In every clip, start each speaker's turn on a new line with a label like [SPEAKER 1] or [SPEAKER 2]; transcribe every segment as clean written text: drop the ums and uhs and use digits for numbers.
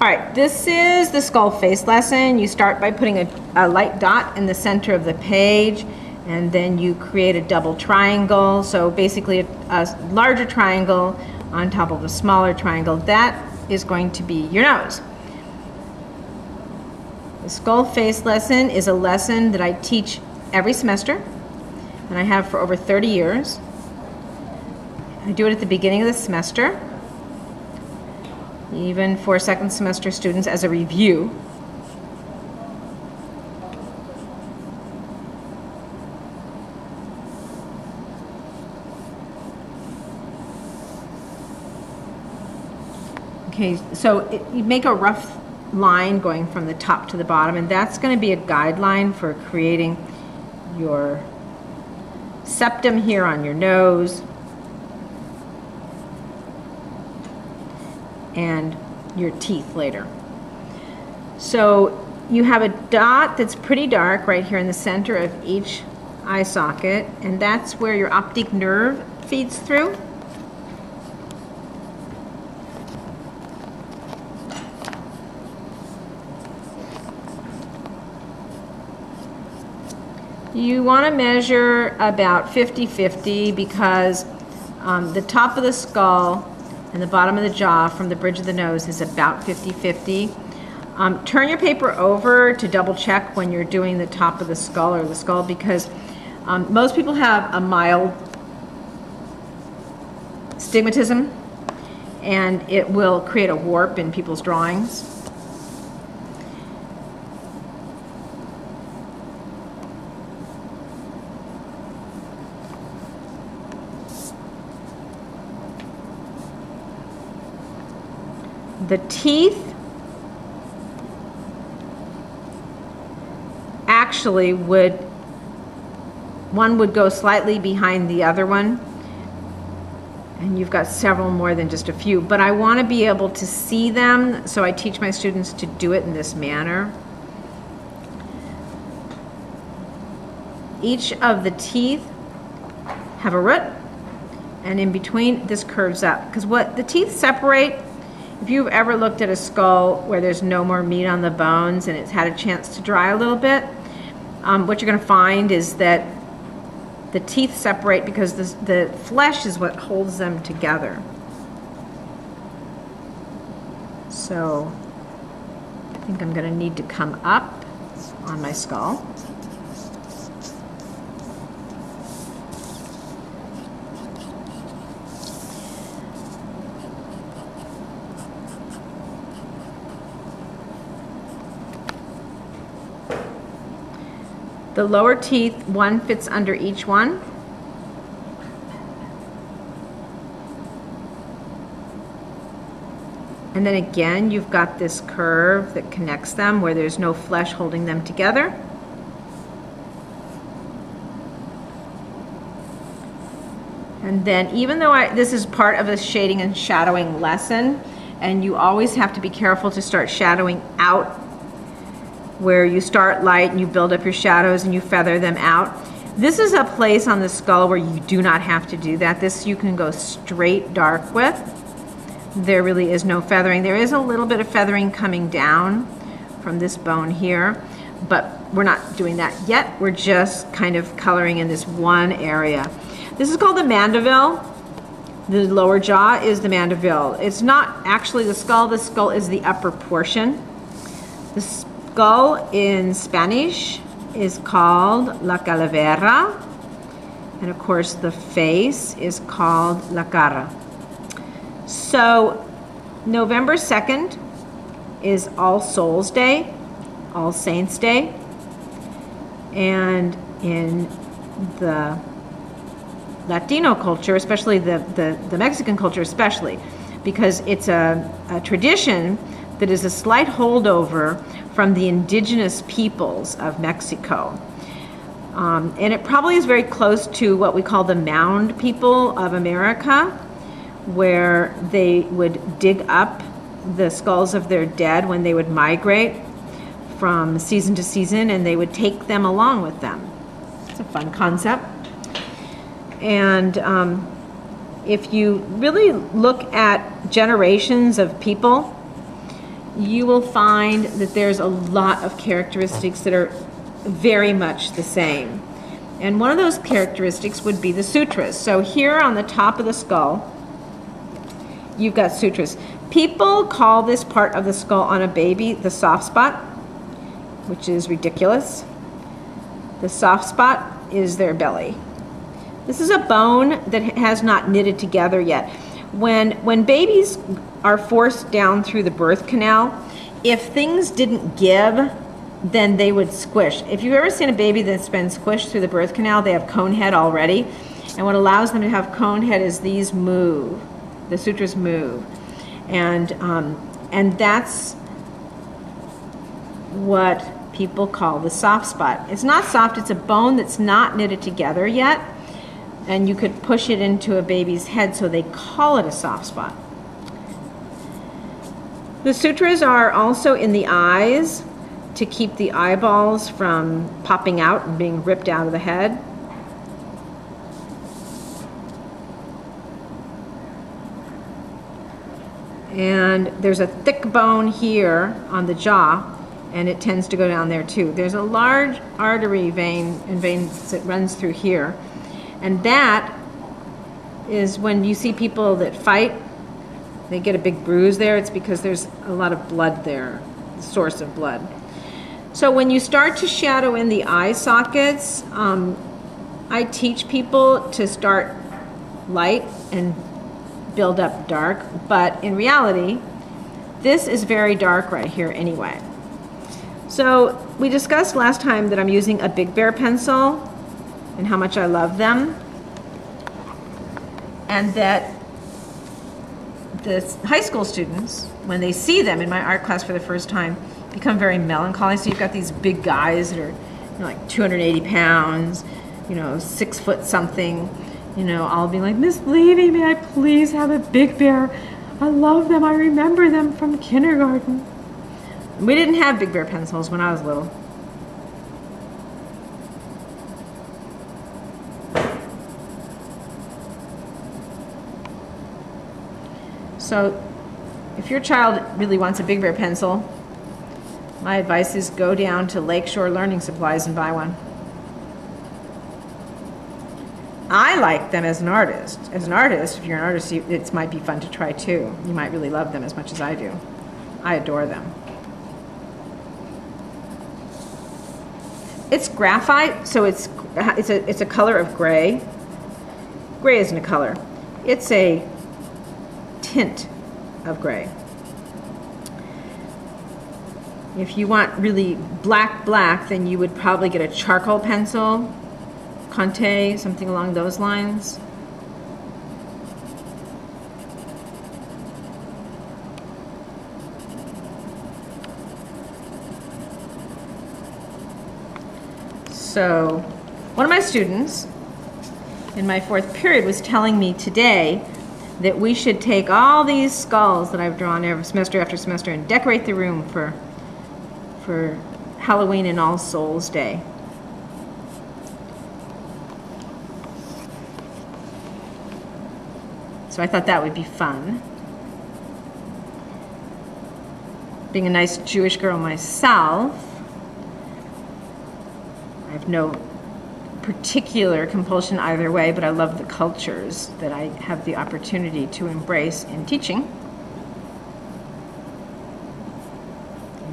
[SPEAKER 1] All right, this is the skull face lesson. You start by putting a light dot in the center of the page, and then you create a double triangle. So basically a larger triangle on top of a smaller triangle. That is going to be your nose. The skull face lesson is a lesson that I teach every semester, and I have for over 30 years. I do it at the beginning of the semester, even for second semester students as a review. Okay, so you make a rough line going from the top to the bottom, and that's going to be a guideline for creating your septum here on your nose and your teeth later. So you have a dot that's pretty dark right here in the center of each eye socket, and that's where your optic nerve feeds through. You want to measure about 50-50 because the top of the skull and the bottom of the jaw from the bridge of the nose is about 50-50. Turn your paper over to double check when you're doing the top of the skull or the skull, because most people have a mild stigmatism, and it will create a warp in people's drawings. The teeth actually one would go slightly behind the other one, and you've got several more than just a few, but I want to be able to see them, so I teach my students to do it in this manner. Each of the teeth have a root, and in between this curves up, because what the teeth separate, if you've ever looked at a skull where there's no more meat on the bones and it's had a chance to dry a little bit, what you're going to find is that the teeth separate because the flesh is what holds them together. So I think I'm going to need to come up on my skull. The lower teeth, one fits under each one. And then again, you've got this curve that connects them where there's no flesh holding them together. And then even though this is part of a shading and shadowing lesson, and you always have to be careful to start shadowing out, where you start light and you build up your shadows and you feather them out. This is a place on the skull where you do not have to do that. This you can go straight dark with. There really is no feathering. There is a little bit of feathering coming down from this bone here, but we're not doing that yet. We're just kind of coloring in this one area. This is called the Mandeville. The lower jaw is the Mandeville. It's not actually the skull is the upper portion. The skull in Spanish is called la calavera, and of course the face is called la cara. So November 2nd is All Souls Day, All Saints Day, and in the Latino culture, especially the Mexican culture especially, because it's a tradition that is a slight holdover from the indigenous peoples of Mexico. And it probably is very close to what we call the mound people of America, where they would dig up the skulls of their dead when they would migrate from season to season, and they would take them along with them. It's a fun concept. And if you really look at generations of people, you will find that there's a lot of characteristics that are very much the same. And one of those characteristics would be the sutras. So here on the top of the skull, you've got sutras. People call this part of the skull on a baby the soft spot, which is ridiculous. The soft spot is their belly. This is a bone that has not knitted together yet. When babies are forced down through the birth canal, if things didn't give, then they would squish. If you've ever seen a baby that's been squished through the birth canal, they have cone head already. And what allows them to have cone head is these move. The sutras move. And that's what people call the soft spot. It's not soft, it's a bone that's not knitted together yet. And you could push it into a baby's head, so they call it a soft spot. The sutras are also in the eyes to keep the eyeballs from popping out and being ripped out of the head. And there's a thick bone here on the jaw, and it tends to go down there too. There's a large artery vein that runs through here. And that is when you see people that fight, they get a big bruise there. It's because there's a lot of blood there, the source of blood. So when you start to shadow in the eye sockets, I teach people to start light and build up dark. But in reality, this is very dark right here anyway. So we discussed last time that I'm using a Big Bear pencil and how much I love them, and that the high school students, when they see them in my art class for the first time, become very melancholy. So you've got these big guys that are like 280 pounds, 6 foot something, I'll be like, Miss Levy, may I please have a Big Bear? I love them, I remember them from kindergarten. We didn't have Big Bear pencils when I was little. So if your child really wants a Big Bear pencil, my advice is go down to Lakeshore Learning Supplies and buy one. I like them as an artist. As an artist, if you're an artist, it might be fun to try too. You might really love them as much as I do. I adore them. It's graphite, so it's a color of gray. Gray isn't a color. It's a tint of gray. If you want really black, then you would probably get a charcoal pencil, Conte, something along those lines. So, one of my students in my 4th period was telling me today that we should take all these skulls that I've drawn every semester after semester and decorate the room for Halloween and All Souls Day. So I thought that would be fun. Being a nice Jewish girl myself, I have no particular compulsion either way, but I love the cultures that I have the opportunity to embrace in teaching.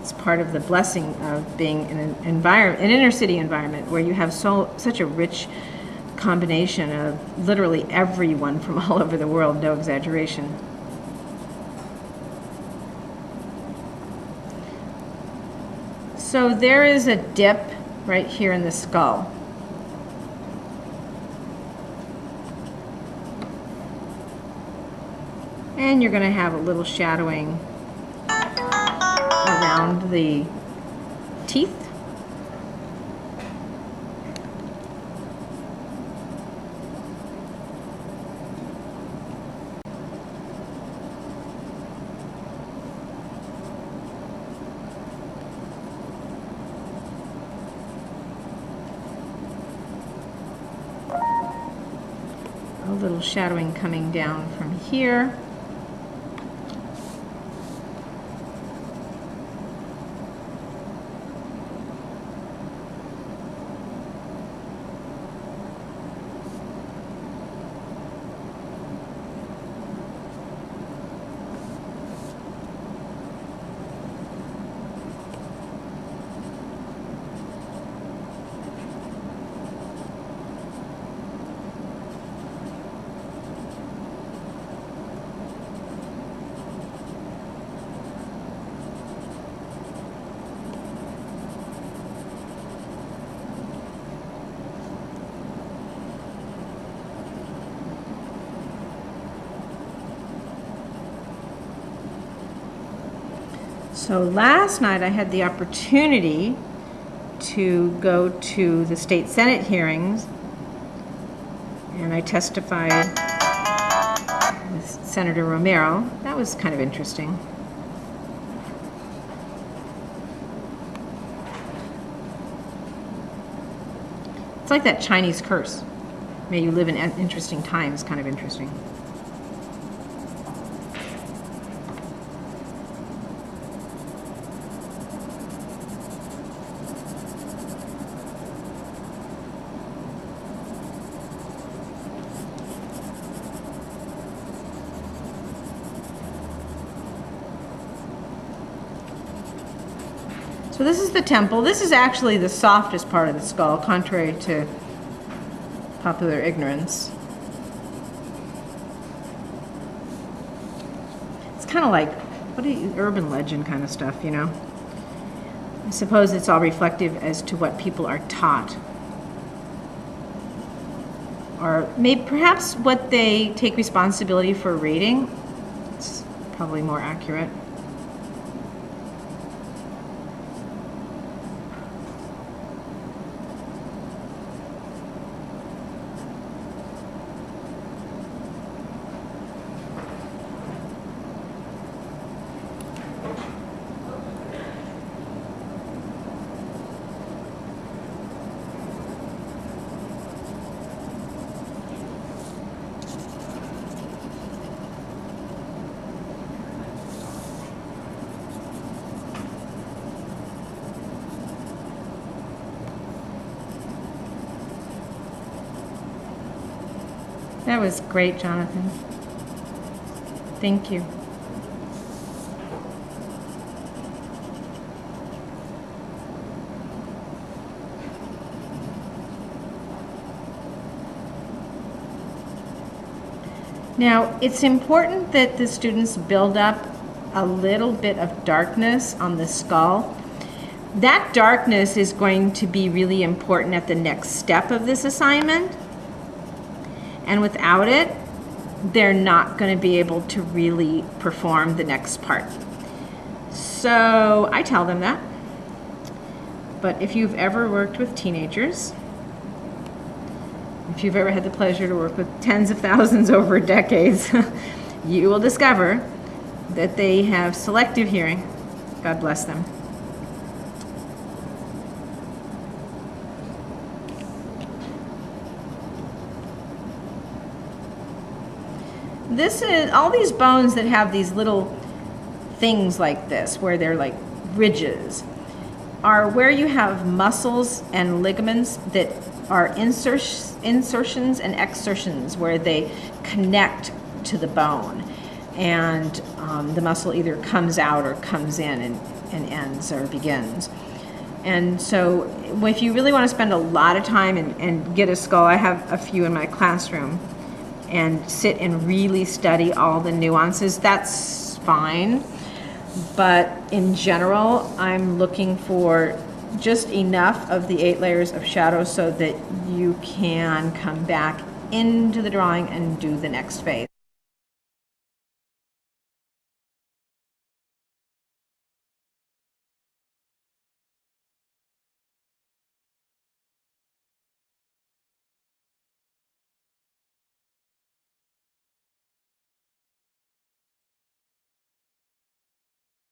[SPEAKER 1] It's part of the blessing of being in an inner city environment where you have such a rich combination of literally everyone from all over the world, no exaggeration. So there is a dip right here in the skull. And you're going to have a little shadowing around the teeth. A little shadowing coming down from here. So last night I had the opportunity to go to the state Senate hearings, and I testified with Senator Romero. That was kind of interesting. It's like that Chinese curse. May you live in interesting times, kind of interesting. So this is the temple. This is actually the softest part of the skull, contrary to popular ignorance. It's kind of like, urban legend kind of stuff, you know? I suppose it's all reflective as to what people are taught. Or maybe perhaps what they take responsibility for reading. It's probably more accurate. That was great, Jonathan. Thank you. Now, it's important that the students build up a little bit of darkness on the skull. That darkness is going to be really important at the next step of this assignment. And without it, they're not going to be able to really perform the next part. So I tell them that. But if you've ever worked with teenagers, if you've ever had the pleasure to work with tens of thousands over decades, you will discover that they have selective hearing. God bless them. This is all these bones that have these little things like this, where they're like ridges, are where you have muscles and ligaments that are insertions and exertions, where they connect to the bone, and the muscle either comes out or comes in and ends or begins. And so if you really want to spend a lot of time and get a skull, I have a few in my classroom, and sit and really study all the nuances, that's fine. But in general, I'm looking for just enough of the 8 layers of shadow so that you can come back into the drawing and do the next phase.